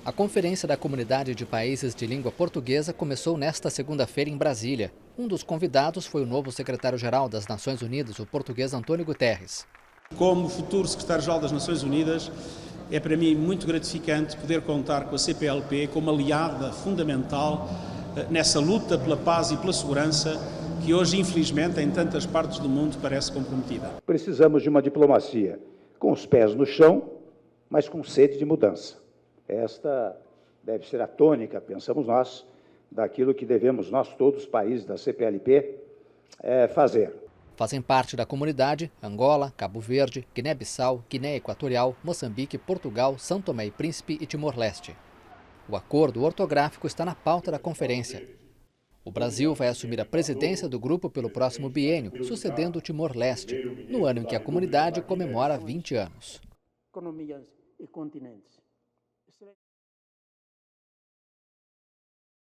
A Conferência da Comunidade de Países de Língua Portuguesa começou nesta segunda-feira em Brasília. Um dos convidados foi o novo secretário-geral das Nações Unidas, o português Antônio Guterres. Como futuro secretário-geral das Nações Unidas, é para mim muito gratificante poder contar com a CPLP como aliada fundamental nessa luta pela paz e pela segurança que hoje, infelizmente, em tantas partes do mundo parece comprometida. Precisamos de uma diplomacia com os pés no chão, mas com sede de mudança. Esta deve ser a tônica, pensamos nós, daquilo que devemos nós, todos os países da CPLP, fazer. Fazem parte da comunidade Angola, Cabo Verde, Guiné-Bissau, Guiné Equatorial, Moçambique, Portugal, São Tomé e Príncipe e Timor-Leste. O acordo ortográfico está na pauta da conferência. O Brasil vai assumir a presidência do grupo pelo próximo biênio, sucedendo o Timor-Leste, no ano em que a comunidade comemora 20 anos.